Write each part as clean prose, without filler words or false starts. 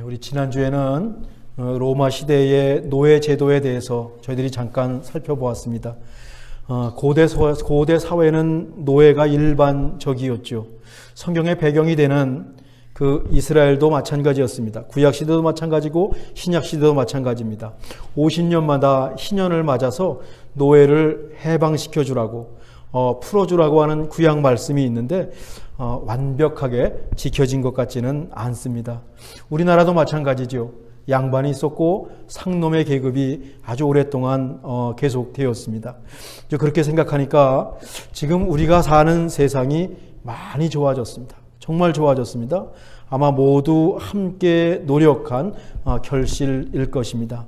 우리 지난주에는 로마 시대의 노예 제도에 대해서 저희들이 잠깐 살펴보았습니다. 고대 사회는 노예가 일반적이었죠. 성경의 배경이 되는 그 이스라엘도 마찬가지였습니다. 구약 시대도 마찬가지고 신약 시대도 마찬가지입니다. 50년마다 희년을 맞아서 노예를 해방시켜 주라고 풀어주라고 하는 구약 말씀이 있는데 완벽하게 지켜진 것 같지는 않습니다. 우리나라도 마찬가지죠. 양반이 있었고 상놈의 계급이 아주 오랫동안 계속되었습니다. 그렇게 생각하니까 지금 우리가 사는 세상이 많이 좋아졌습니다. 정말 좋아졌습니다. 아마 모두 함께 노력한 결실일 것입니다.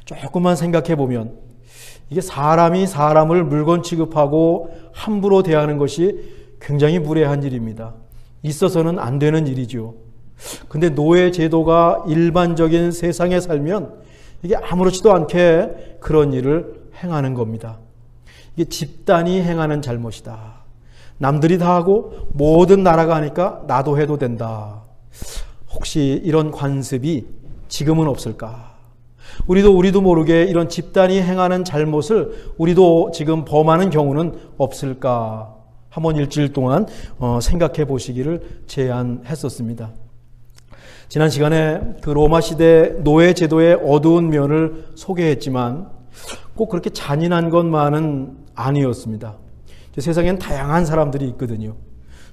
조금만 생각해 보면 이게 사람이 사람을 물건 취급하고 함부로 대하는 것이 굉장히 무례한 일입니다. 있어서는 안 되는 일이죠. 근데 노예 제도가 일반적인 세상에 살면 이게 아무렇지도 않게 그런 일을 행하는 겁니다. 이게 집단이 행하는 잘못이다. 남들이 다 하고 모든 나라가 하니까 나도 해도 된다. 혹시 이런 관습이 지금은 없을까? 우리도 모르게 이런 집단이 행하는 잘못을 우리도 지금 범하는 경우는 없을까? 한번 일주일 동안 생각해 보시기를 제안했었습니다. 지난 시간에 그 로마 시대 노예 제도의 어두운 면을 소개했지만 꼭 그렇게 잔인한 것만은 아니었습니다. 세상엔 다양한 사람들이 있거든요.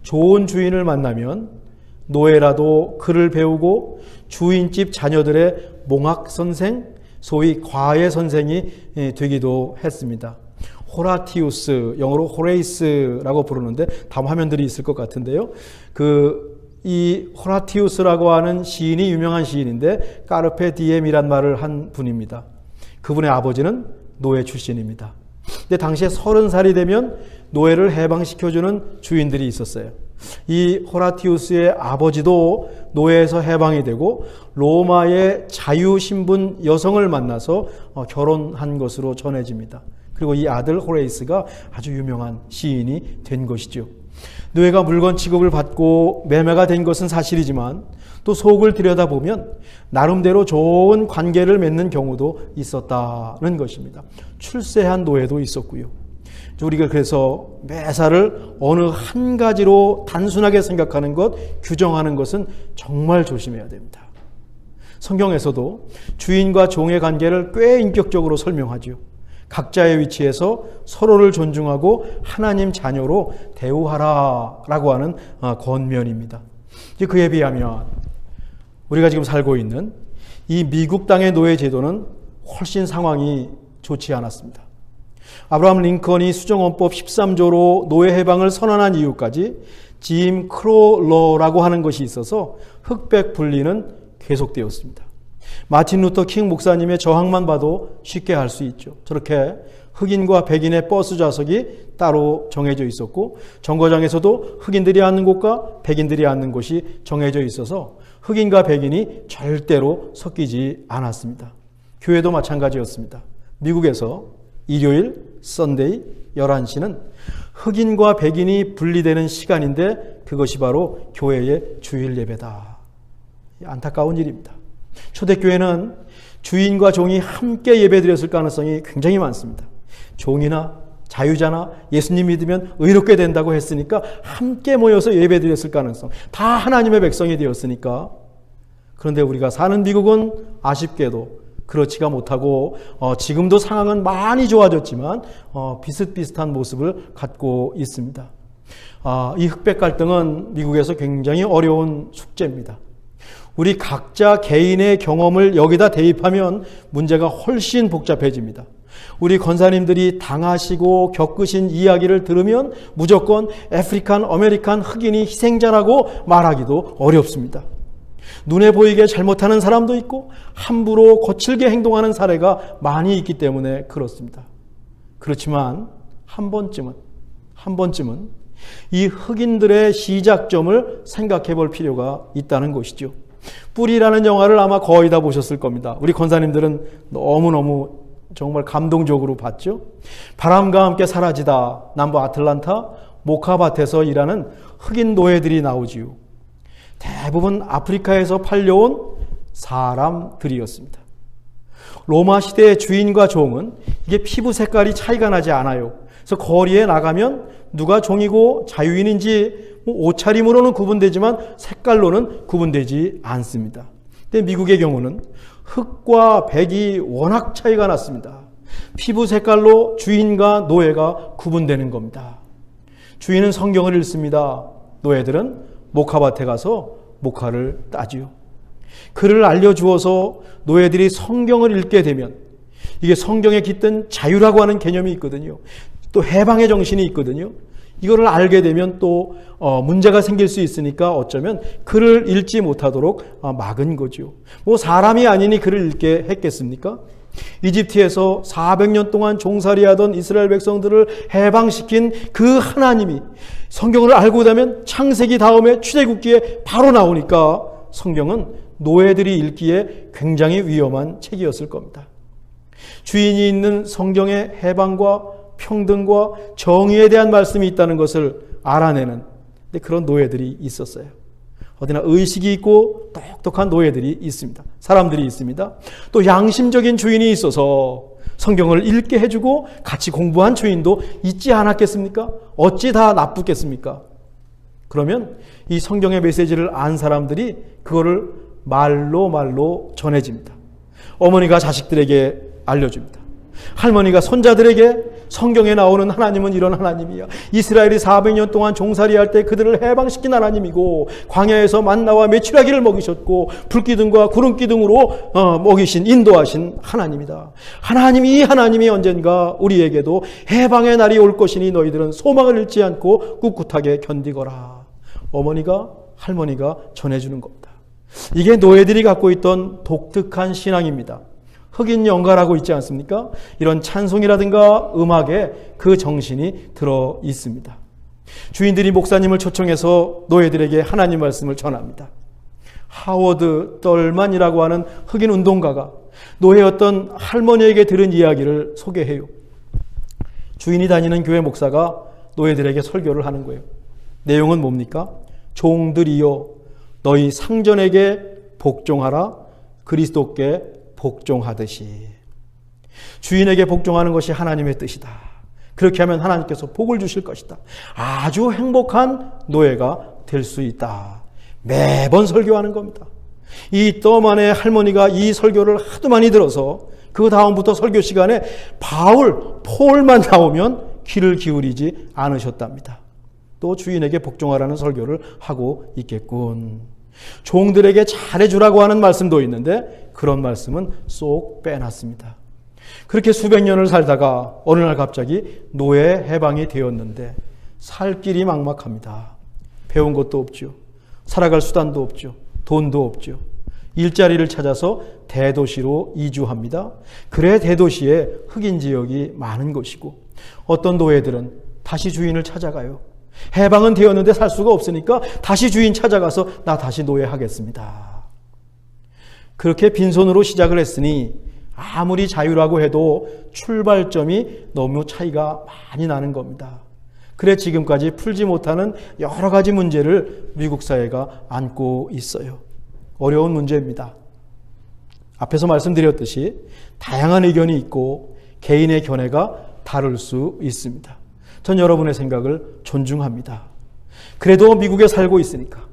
좋은 주인을 만나면 노예라도 글을 배우고 주인집 자녀들의 몽학 선생, 소위 과외 선생이 되기도 했습니다. 호라티우스, 영어로 호레이스라고 부르는데 다음 화면들이 있을 것 같은데요. 이 호라티우스라고 하는 시인이 유명한 시인인데 까르페 디엠이란 말을 한 분입니다. 그분의 아버지는 노예 출신입니다. 근데 당시에 30살이 되면 노예를 해방시켜주는 주인들이 있었어요. 이 호라티우스의 아버지도 노예에서 해방이 되고 로마의 자유신분 여성을 만나서 결혼한 것으로 전해집니다. 그리고 이 아들 호레이스가 아주 유명한 시인이 된 것이죠. 노예가 물건 취급을 받고 매매가 된 것은 사실이지만 또 속을 들여다보면 나름대로 좋은 관계를 맺는 경우도 있었다는 것입니다. 출세한 노예도 있었고요. 우리가 그래서 매사를 어느 한 가지로 단순하게 생각하는 것, 규정하는 것은 정말 조심해야 됩니다. 성경에서도 주인과 종의 관계를 꽤 인격적으로 설명하죠. 각자의 위치에서 서로를 존중하고 하나님 자녀로 대우하라라고 하는 권면입니다. 그에 비하면 우리가 지금 살고 있는 이 미국 땅의 노예 제도는 훨씬 상황이 좋지 않았습니다. 아브라함 링컨이 수정헌법 13조로 노예 해방을 선언한 이유까지 짐 크로러라고 하는 것이 있어서 흑백 분리는 계속되었습니다. 마틴 루터 킹 목사님의 저항만 봐도 쉽게 알 수 있죠. 저렇게 흑인과 백인의 버스 좌석이 따로 정해져 있었고 정거장에서도 흑인들이 앉는 곳과 백인들이 앉는 곳이 정해져 있어서 흑인과 백인이 절대로 섞이지 않았습니다. 교회도 마찬가지였습니다. 미국에서 일요일, 선데이 11시는 흑인과 백인이 분리되는 시간인데 그것이 바로 교회의 주일 예배다. 안타까운 일입니다. 초대교회는 주인과 종이 함께 예배드렸을 가능성이 굉장히 많습니다. 종이나 자유자나 예수님 믿으면 의롭게 된다고 했으니까 함께 모여서 예배드렸을 가능성, 다 하나님의 백성이 되었으니까. 그런데 우리가 사는 미국은 아쉽게도 그렇지가 못하고 지금도 상황은 많이 좋아졌지만 비슷비슷한 모습을 갖고 있습니다. 이 흑백 갈등은 미국에서 굉장히 어려운 숙제입니다. 우리 각자 개인의 경험을 여기다 대입하면 문제가 훨씬 복잡해집니다. 우리 권사님들이 당하시고 겪으신 이야기를 들으면 무조건 아프리칸 아메리칸 흑인이 희생자라고 말하기도 어렵습니다. 눈에 보이게 잘못하는 사람도 있고 함부로 거칠게 행동하는 사례가 많이 있기 때문에 그렇습니다. 그렇지만 한 번쯤은 이 흑인들의 시작점을 생각해 볼 필요가 있다는 것이죠. 뿌리라는 영화를 아마 거의 다 보셨을 겁니다. 우리 권사님들은 너무너무 정말 감동적으로 봤죠. 바람과 함께 사라지다 남부 아틀란타 모카밭에서 일하는 흑인 노예들이 나오지요. 대부분 아프리카에서 팔려온 사람들이었습니다. 로마 시대의 주인과 종은 이게 피부 색깔이 차이가 나지 않아요. 그래서 거리에 나가면 누가 종이고 자유인인지 옷차림으로는 구분되지만 색깔로는 구분되지 않습니다. 근데 미국의 경우는 흑과 백이 워낙 차이가 났습니다. 피부 색깔로 주인과 노예가 구분되는 겁니다. 주인은 성경을 읽습니다. 노예들은 목화밭에 가서 목화를 따지요. 그를 알려주어서 노예들이 성경을 읽게 되면 이게 성경에 깃든 자유라고 하는 개념이 있거든요. 또 해방의 정신이 있거든요. 이거를 알게 되면 또 문제가 생길 수 있으니까 어쩌면 글을 읽지 못하도록 막은 거죠. 사람이 아니니 글을 읽게 했겠습니까? 이집트에서 400년 동안 종살이하던 이스라엘 백성들을 해방시킨 그 하나님이 성경을 알고 나면 창세기 다음에 출애굽기에 바로 나오니까 성경은 노예들이 읽기에 굉장히 위험한 책이었을 겁니다. 주인이 있는 성경의 해방과 평등과 정의에 대한 말씀이 있다는 것을 알아내는 그런 노예들이 있었어요. 어디나 의식이 있고 똑똑한 노예들이 있습니다. 사람들이 있습니다. 또 양심적인 주인이 있어서 성경을 읽게 해주고 같이 공부한 주인도 있지 않았겠습니까? 어찌 다 나쁘겠습니까? 그러면 이 성경의 메시지를 안 사람들이 그거를 말로 전해집니다. 어머니가 자식들에게 알려줍니다. 할머니가 손자들에게 성경에 나오는 하나님은 이런 하나님이야. 이스라엘이 400년 동안 종살이할 때 그들을 해방시킨 하나님이고 광야에서 만나와 메추라기를 먹이셨고 불기둥과 구름기둥으로 먹이신 인도하신 하나님이다. 이 하나님이 언젠가 우리에게도 해방의 날이 올 것이니 너희들은 소망을 잃지 않고 꿋꿋하게 견디거라. 어머니가 할머니가 전해주는 겁니다. 이게 노예들이 갖고 있던 독특한 신앙입니다. 흑인 연가라고 있지 않습니까? 이런 찬송이라든가 음악에 그 정신이 들어 있습니다. 주인들이 목사님을 초청해서 노예들에게 하나님 말씀을 전합니다. 하워드 떨만이라고 하는 흑인 운동가가 노예였던 할머니에게 들은 이야기를 소개해요. 주인이 다니는 교회 목사가 노예들에게 설교를 하는 거예요. 내용은 뭡니까? 종들이여 너희 상전에게 복종하라. 그리스도께 복종하듯이. 주인에게 복종하는 것이 하나님의 뜻이다. 그렇게 하면 하나님께서 복을 주실 것이다. 아주 행복한 노예가 될 수 있다. 매번 설교하는 겁니다. 이 떠만의 할머니가 이 설교를 하도 많이 들어서 그 다음부터 설교 시간에 폴만 나오면 귀를 기울이지 않으셨답니다. 또 주인에게 복종하라는 설교를 하고 있겠군. 종들에게 잘해주라고 하는 말씀도 있는데 그런 말씀은 쏙 빼놨습니다. 그렇게 수백 년을 살다가 어느 날 갑자기 노예 해방이 되었는데 살 길이 막막합니다. 배운 것도 없죠. 살아갈 수단도 없죠. 돈도 없죠. 일자리를 찾아서 대도시로 이주합니다. 그래 대도시에 흑인 지역이 많은 것이고 어떤 노예들은 다시 주인을 찾아가요. 해방은 되었는데 살 수가 없으니까 다시 주인 찾아가서 나 다시 노예하겠습니다. 그렇게 빈손으로 시작을 했으니 아무리 자유라고 해도 출발점이 너무 차이가 많이 나는 겁니다. 그래 지금까지 풀지 못하는 여러 가지 문제를 미국 사회가 안고 있어요. 어려운 문제입니다. 앞에서 말씀드렸듯이 다양한 의견이 있고 개인의 견해가 다를 수 있습니다. 전 여러분의 생각을 존중합니다. 그래도 미국에 살고 있으니까,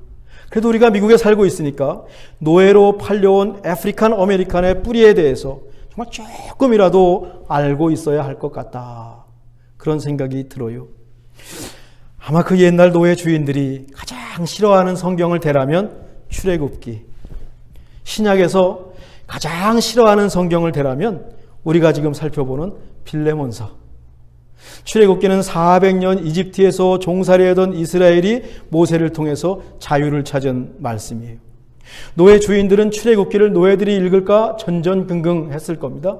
그래도 우리가 미국에 살고 있으니까 노예로 팔려온 아프리칸 아메리칸의 뿌리에 대해서 정말 조금이라도 알고 있어야 할 것 같다. 그런 생각이 들어요. 아마 그 옛날 노예 주인들이 가장 싫어하는 성경을 대라면 출애굽기, 신약에서 가장 싫어하는 성경을 대라면 우리가 지금 살펴보는 빌레몬서. 출애굽기는 400년 이집트에서 종살이하던 이스라엘이 모세를 통해서 자유를 찾은 말씀이에요. 노예 주인들은 출애굽기를 노예들이 읽을까 전전긍긍했을 겁니다.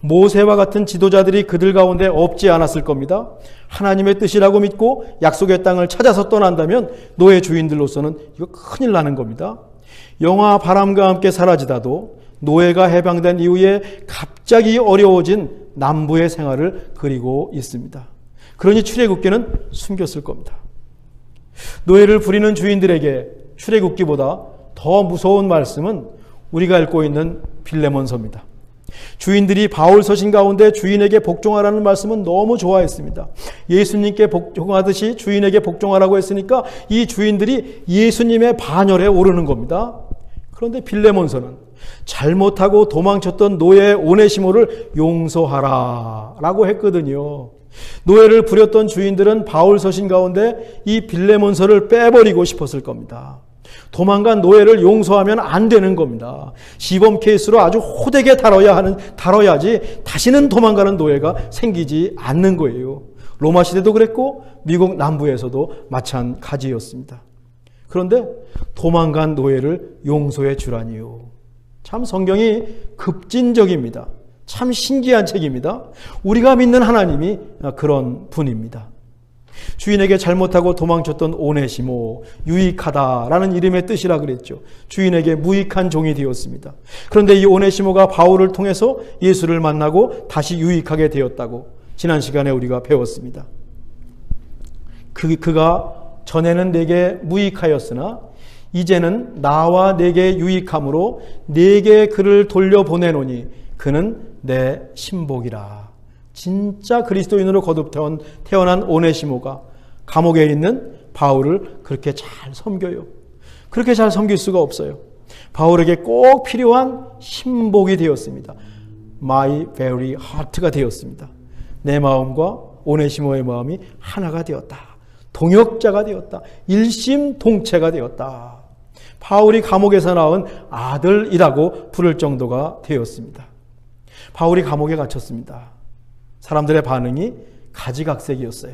모세와 같은 지도자들이 그들 가운데 없지 않았을 겁니다. 하나님의 뜻이라고 믿고 약속의 땅을 찾아서 떠난다면 노예 주인들로서는 이거 큰일 나는 겁니다. 영화 바람과 함께 사라지다도 노예가 해방된 이후에 갑자기 어려워진 남부의 생활을 그리고 있습니다. 그러니 출애굽기는 숨겼을 겁니다. 노예를 부리는 주인들에게 출애굽기보다 더 무서운 말씀은 우리가 읽고 있는 빌레몬서입니다. 주인들이 바울 서신 가운데 주인에게 복종하라는 말씀은 너무 좋아했습니다. 예수님께 복종하듯이 주인에게 복종하라고 했으니까 이 주인들이 예수님의 반열에 오르는 겁니다. 그런데 빌레몬서는 잘못하고 도망쳤던 노예 오네시모를 용서하라 라고 했거든요. 노예를 부렸던 주인들은 바울 서신 가운데 이 빌레몬서를 빼버리고 싶었을 겁니다. 도망간 노예를 용서하면 안 되는 겁니다. 시범 케이스로 아주 호되게 다뤄야지 다시는 도망가는 노예가 생기지 않는 거예요. 로마 시대도 그랬고 미국 남부에서도 마찬가지였습니다. 그런데 도망간 노예를 용서해 주라니요. 참 성경이 급진적입니다. 참 신기한 책입니다. 우리가 믿는 하나님이 그런 분입니다. 주인에게 잘못하고 도망쳤던 오네시모, 유익하다라는 이름의 뜻이라 그랬죠. 주인에게 무익한 종이 되었습니다. 그런데 이 오네시모가 바울을 통해서 예수를 만나고 다시 유익하게 되었다고 지난 시간에 우리가 배웠습니다. 그가 전에는 내게 무익하였으나 이제는 나와 내게 유익함으로 내게 그를 돌려보내노니 그는 내 신복이라. 진짜 그리스도인으로 거듭 태어난 오네시모가 감옥에 있는 바울을 그렇게 잘 섬겨요. 그렇게 잘 섬길 수가 없어요. 바울에게 꼭 필요한 신복이 되었습니다. My very heart가 되었습니다. 내 마음과 오네시모의 마음이 하나가 되었다. 동역자가 되었다. 일심동체가 되었다. 바울이 감옥에서 낳은 아들이라고 부를 정도가 되었습니다. 바울이 감옥에 갇혔습니다. 사람들의 반응이 가지각색이었어요.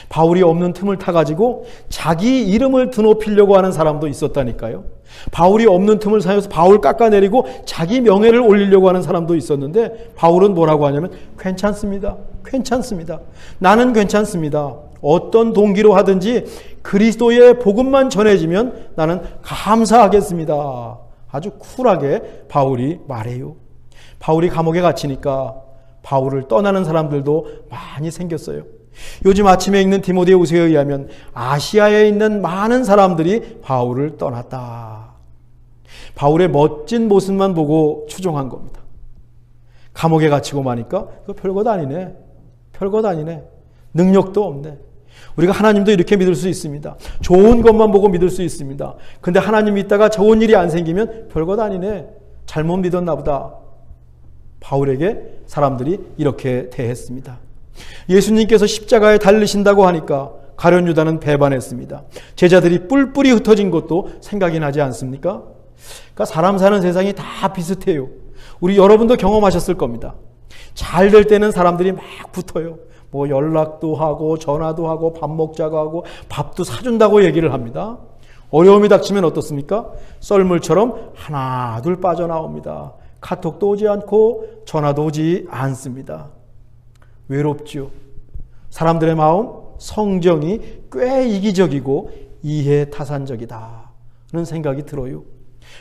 바울이 없는 틈을 타가지고 자기 이름을 드높이려고 하는 사람도 있었다니까요. 바울이 없는 틈을 사용해서 바울 깎아내리고 자기 명예를 올리려고 하는 사람도 있었는데 바울은 뭐라고 하냐면 괜찮습니다. 괜찮습니다. 나는 괜찮습니다. 어떤 동기로 하든지 그리스도의 복음만 전해지면 나는 감사하겠습니다. 아주 쿨하게 바울이 말해요. 바울이 감옥에 갇히니까 바울을 떠나는 사람들도 많이 생겼어요. 요즘 아침에 읽는 디모데후서에 의하면 아시아에 있는 많은 사람들이 바울을 떠났다. 바울의 멋진 모습만 보고 추종한 겁니다. 감옥에 갇히고 마니까 그거 별것 아니네. 별것 아니네. 능력도 없네. 우리가 하나님도 이렇게 믿을 수 있습니다. 좋은 것만 보고 믿을 수 있습니다. 근데 하나님 믿다가 좋은 일이 안 생기면 별것 아니네. 잘못 믿었나 보다. 바울에게 사람들이 이렇게 대했습니다. 예수님께서 십자가에 달리신다고 하니까 가룟 유다는 배반했습니다. 제자들이 뿔뿔이 흩어진 것도 생각이 나지 않습니까? 그러니까 사람 사는 세상이 다 비슷해요. 우리 여러분도 경험하셨을 겁니다. 잘 될 때는 사람들이 막 붙어요. 뭐 연락도 하고 전화도 하고 밥 먹자고 하고 밥도 사준다고 얘기를 합니다. 어려움이 닥치면 어떻습니까? 썰물처럼 하나 둘 빠져나옵니다. 카톡도 오지 않고 전화도 오지 않습니다. 외롭죠. 사람들의 마음, 성정이 꽤 이기적이고 이해타산적이다는 생각이 들어요.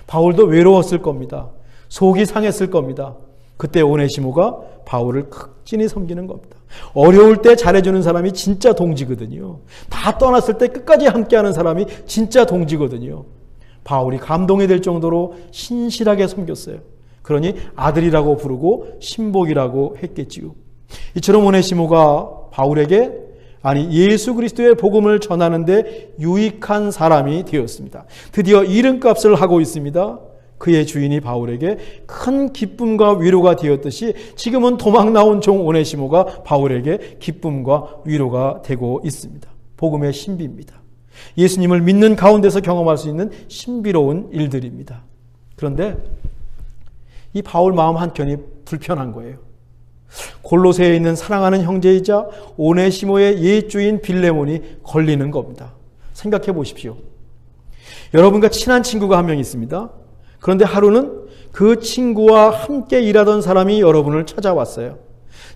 바울도 외로웠을 겁니다. 속이 상했을 겁니다. 그때 오네시모가 바울을 극진히 섬기는 겁니다. 어려울 때 잘해주는 사람이 진짜 동지거든요. 다 떠났을 때 끝까지 함께하는 사람이 진짜 동지거든요. 바울이 감동이 될 정도로 신실하게 섬겼어요. 그러니 아들이라고 부르고 신복이라고 했겠지요. 이처럼 오네시모가 바울에게 예수 그리스도의 복음을 전하는데 유익한 사람이 되었습니다. 드디어 이름값을 하고 있습니다. 그의 주인이 바울에게 큰 기쁨과 위로가 되었듯이 지금은 도망 나온 종 오네시모가 바울에게 기쁨과 위로가 되고 있습니다. 복음의 신비입니다. 예수님을 믿는 가운데서 경험할 수 있는 신비로운 일들입니다. 그런데 이 바울 마음 한켠이 불편한 거예요. 골로새에 있는 사랑하는 형제이자 오네시모의 옛주인 빌레몬이 걸리는 겁니다. 생각해 보십시오. 여러분과 친한 친구가 한 명 있습니다. 그런데 하루는 그 친구와 함께 일하던 사람이 여러분을 찾아왔어요.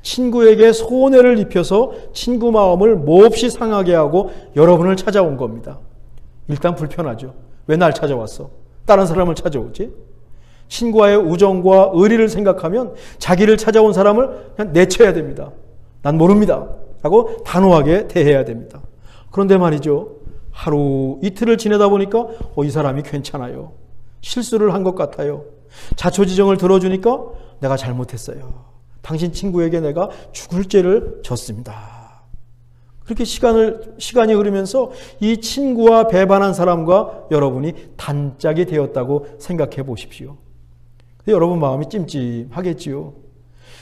친구에게 손해를 입혀서 친구 마음을 몹시 상하게 하고 여러분을 찾아온 겁니다. 일단 불편하죠. 왜 날 찾아왔어? 다른 사람을 찾아오지? 친구와의 우정과 의리를 생각하면 자기를 찾아온 사람을 그냥 내쳐야 됩니다. 난 모릅니다. 라고 단호하게 대해야 됩니다. 그런데 말이죠. 하루 이틀을 지내다 보니까 이 사람이 괜찮아요. 실수를 한 것 같아요. 자초지종을 들어주니까 내가 잘못했어요. 당신 친구에게 내가 죽을 죄를 졌습니다. 그렇게 시간이 흐르면서 이 친구와 배반한 사람과 여러분이 단짝이 되었다고 생각해 보십시오. 여러분 마음이 찜찜하겠지요.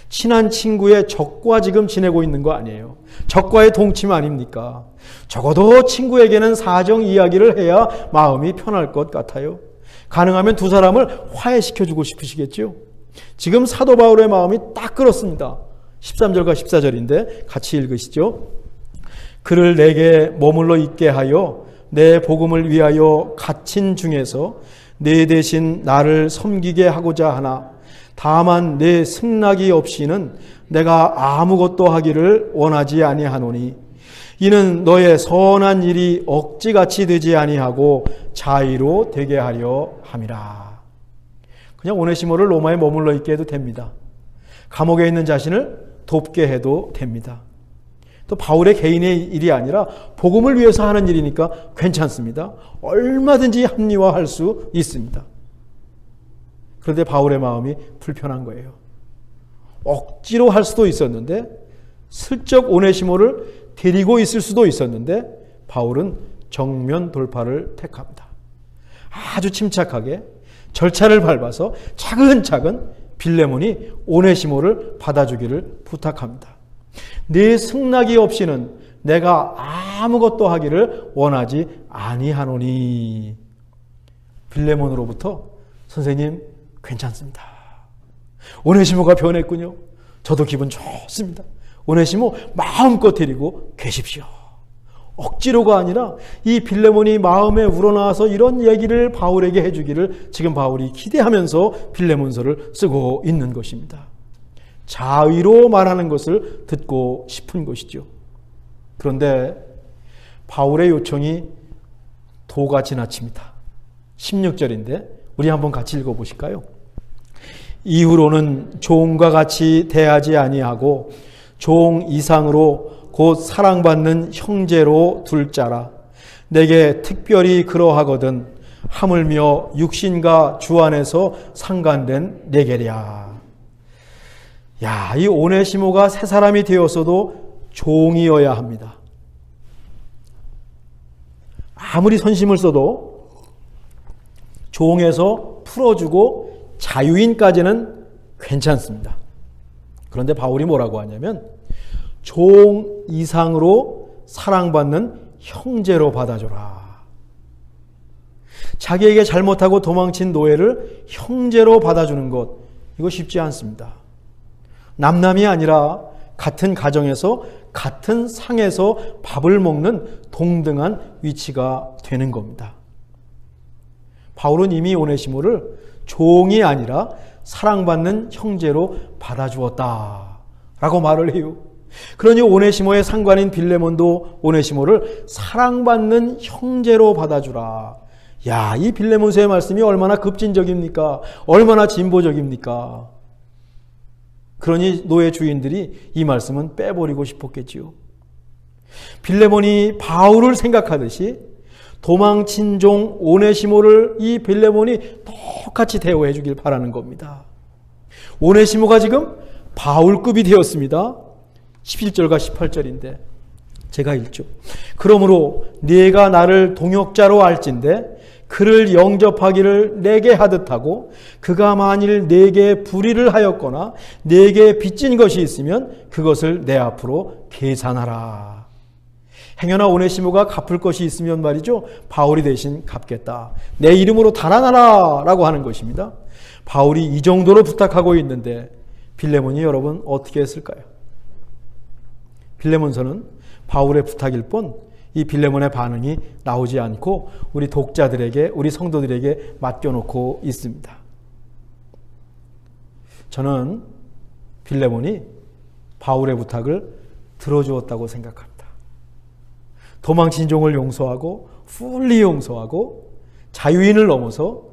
친한 친구의 적과 지금 지내고 있는 거 아니에요. 적과의 동침 아닙니까? 적어도 친구에게는 사정 이야기를 해야 마음이 편할 것 같아요. 가능하면 두 사람을 화해시켜주고 싶으시겠죠? 지금 사도 바울의 마음이 딱 그렇습니다. 13절과 14절인데 같이 읽으시죠. 그를 내게 머물러 있게 하여 내 복음을 위하여 갇힌 중에서 내 대신 나를 섬기게 하고자 하나 다만 내 승낙이 없이는 내가 아무것도 하기를 원하지 아니하노니 이는 너의 선한 일이 억지같이 되지 아니하고 자의로 되게 하려 함이라. 그냥 오네시모를 로마에 머물러 있게 해도 됩니다. 감옥에 있는 자신을 돕게 해도 됩니다. 또 바울의 개인의 일이 아니라 복음을 위해서 하는 일이니까 괜찮습니다. 얼마든지 합리화할 수 있습니다. 그런데 바울의 마음이 불편한 거예요. 억지로 할 수도 있었는데 슬쩍 오네시모를 데리고 있을 수도 있었는데 바울은 정면 돌파를 택합니다. 아주 침착하게 절차를 밟아서 차근차근 빌레몬이 오네시모를 받아주기를 부탁합니다. 네 승낙이 없이는 내가 아무것도 하기를 원하지 아니하노니. 빌레몬으로부터 선생님 괜찮습니다. 오네시모가 변했군요. 저도 기분 좋습니다. 오네시모 마음껏 데리고 계십시오. 억지로가 아니라 이 빌레몬이 마음에 우러나와서 이런 얘기를 바울에게 해주기를 지금 바울이 기대하면서 빌레몬서를 쓰고 있는 것입니다. 자의로 말하는 것을 듣고 싶은 것이죠. 그런데 바울의 요청이 도가 지나칩니다. 16절인데 우리 한번 같이 읽어보실까요? 이후로는 종과 같이 대하지 아니하고 종 이상으로 곧 사랑받는 형제로 둘 자라. 내게 특별히 그러하거든 하물며 육신과 주 안에서 상관된 내게랴. 야, 이 오네시모가 새 사람이 되었어도 종이어야 합니다. 아무리 선심을 써도 종에서 풀어주고 자유인까지는 괜찮습니다. 그런데 바울이 뭐라고 하냐면 종 이상으로 사랑받는 형제로 받아줘라. 자기에게 잘못하고 도망친 노예를 형제로 받아주는 것, 이거 쉽지 않습니다. 남남이 아니라 같은 가정에서 같은 상에서 밥을 먹는 동등한 위치가 되는 겁니다. 바울은 이미 오네시모를 종이 아니라 사랑받는 형제로 받아주었다라고 말을 해요. 그러니 오네시모의 상관인 빌레몬도 오네시모를 사랑받는 형제로 받아주라. 야, 이 빌레몬서의 말씀이 얼마나 급진적입니까? 얼마나 진보적입니까? 그러니 노예 주인들이 이 말씀은 빼버리고 싶었겠지요. 빌레몬이 바울을 생각하듯이 도망친 종 오네시모를 이 빌레몬이 똑같이 대우해 주길 바라는 겁니다. 오네시모가 지금 바울급이 되었습니다. 11절과 18절인데 제가 읽죠. 그러므로 네가 나를 동역자로 알진대 그를 영접하기를 내게 하듯 하고 그가 만일 내게 불의를 하였거나 내게 빚진 것이 있으면 그것을 내 앞으로 계산하라. 행여나 오네시모가 갚을 것이 있으면 말이죠, 바울이 대신 갚겠다. 내 이름으로 달아나라 라고 하는 것입니다. 바울이 이 정도로 부탁하고 있는데 빌레몬이 여러분 어떻게 했을까요? 빌레몬서는 바울의 부탁일 뿐 이 빌레몬의 반응이 나오지 않고 우리 독자들에게, 우리 성도들에게 맡겨놓고 있습니다. 저는 빌레몬이 바울의 부탁을 들어주었다고 생각합니다. 도망친 종을 용서하고 풀리 용서하고 자유인을 넘어서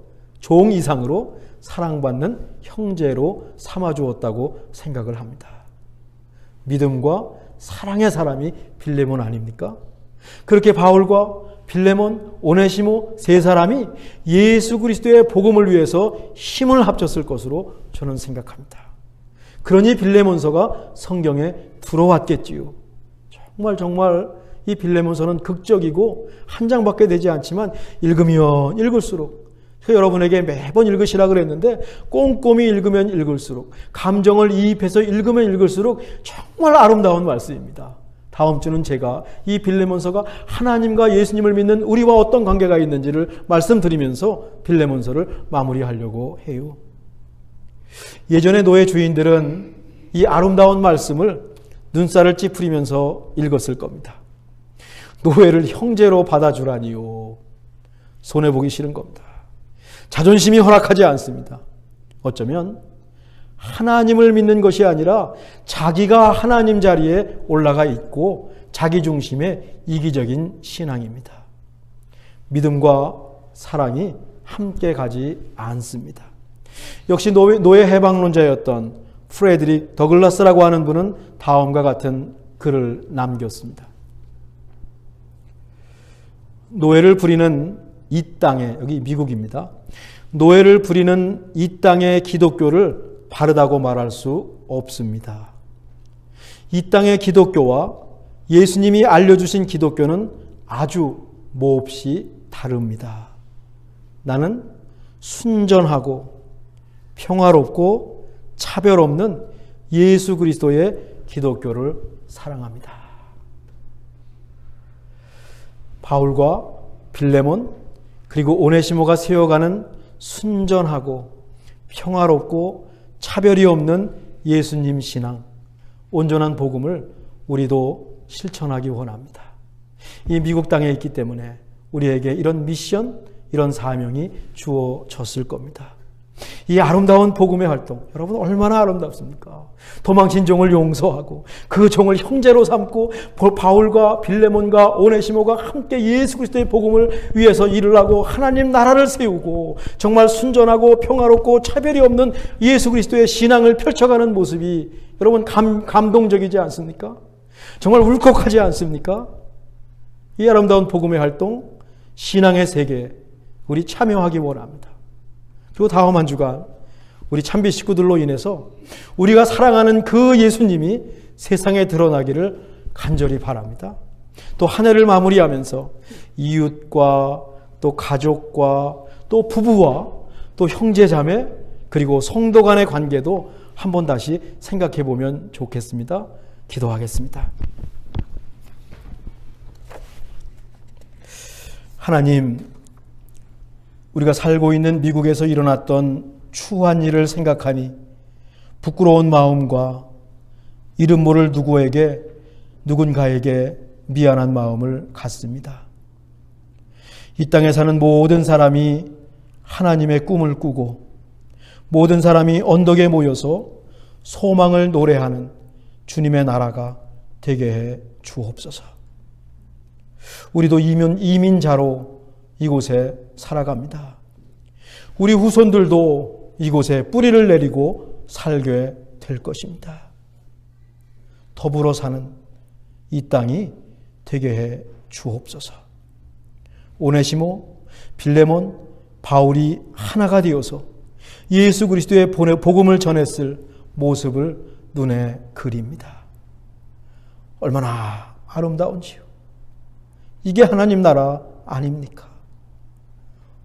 종 이상으로 사랑받는 형제로 삼아주었다고 생각을 합니다. 믿음과 사랑의 사람이 빌레몬 아닙니까? 그렇게 바울과 빌레몬, 오네시모 세 사람이 예수 그리스도의 복음을 위해서 힘을 합쳤을 것으로 저는 생각합니다. 그러니 빌레몬서가 성경에 들어왔겠지요. 정말 이 빌레몬서는 극적이고 한 장밖에 되지 않지만 읽으면 읽을수록, 여러분에게 매번 읽으시라 그랬는데 꼼꼼히 읽으면 읽을수록, 감정을 이입해서 읽으면 읽을수록 정말 아름다운 말씀입니다. 다음 주는 제가 이 빌레몬서가 하나님과 예수님을 믿는 우리와 어떤 관계가 있는지를 말씀드리면서 빌레몬서를 마무리하려고 해요. 예전에 노예 주인들은 이 아름다운 말씀을 눈살을 찌푸리면서 읽었을 겁니다. 노예를 형제로 받아주라니요. 손해보기 싫은 겁니다. 자존심이 허락하지 않습니다. 어쩌면 하나님을 믿는 것이 아니라 자기가 하나님 자리에 올라가 있고 자기 중심의 이기적인 신앙입니다. 믿음과 사랑이 함께 가지 않습니다. 역시 노예 해방론자였던 프레드릭 더글라스라고 하는 분은 다음과 같은 글을 남겼습니다. 노예를 부리는 이 땅에, 여기 미국입니다. 노예를 부리는 이 땅의 기독교를 바르다고 말할 수 없습니다. 이 땅의 기독교와 예수님이 알려주신 기독교는 아주 몹시 다릅니다. 나는 순전하고 평화롭고 차별 없는 예수 그리스도의 기독교를 사랑합니다. 바울과 빌레몬 그리고 오네시모가 세워가는 순전하고 평화롭고 차별이 없는 예수님 신앙, 온전한 복음을 우리도 실천하기 원합니다. 이 미국 땅에 있기 때문에 우리에게 이런 미션, 이런 사명이 주어졌을 겁니다. 이 아름다운 복음의 활동, 여러분 얼마나 아름답습니까? 도망친 종을 용서하고 그 종을 형제로 삼고 바울과 빌레몬과 오네시모가 함께 예수 그리스도의 복음을 위해서 일을 하고 하나님 나라를 세우고 정말 순전하고 평화롭고 차별이 없는 예수 그리스도의 신앙을 펼쳐가는 모습이 여러분 감동적이지 않습니까? 정말 울컥하지 않습니까? 이 아름다운 복음의 활동, 신앙의 세계에 우리 참여하기 원합니다. 그리고 다음 한 주간 우리 참비 식구들로 인해서 우리가 사랑하는 그 예수님이 세상에 드러나기를 간절히 바랍니다. 또 한 해를 마무리하면서 이웃과 또 가족과 또 부부와 또 형제자매 그리고 성도 간의 관계도 한번 다시 생각해 보면 좋겠습니다. 기도하겠습니다. 하나님, 우리가 살고 있는 미국에서 일어났던 추한 일을 생각하니 부끄러운 마음과 이름 모를 누군가에게 미안한 마음을 갖습니다. 이 땅에 사는 모든 사람이 하나님의 꿈을 꾸고 모든 사람이 언덕에 모여서 소망을 노래하는 주님의 나라가 되게 해 주옵소서. 우리도 이민자로 이곳에 살아갑니다. 우리 후손들도 이곳에 뿌리를 내리고 살게 될 것입니다. 더불어 사는 이 땅이 되게 해 주옵소서. 오네시모, 빌레몬, 바울이 하나가 되어서 예수 그리스도의 복음을 전했을 모습을 눈에 그립니다. 얼마나 아름다운지요. 이게 하나님 나라 아닙니까?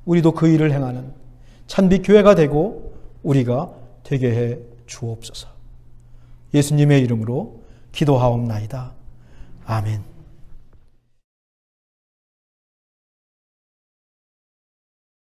우리도 그 일을 행하는 찬빛교회가 되고 우리가 되게 해 주옵소서. 예수님의 이름으로 기도하옵나이다. 아멘.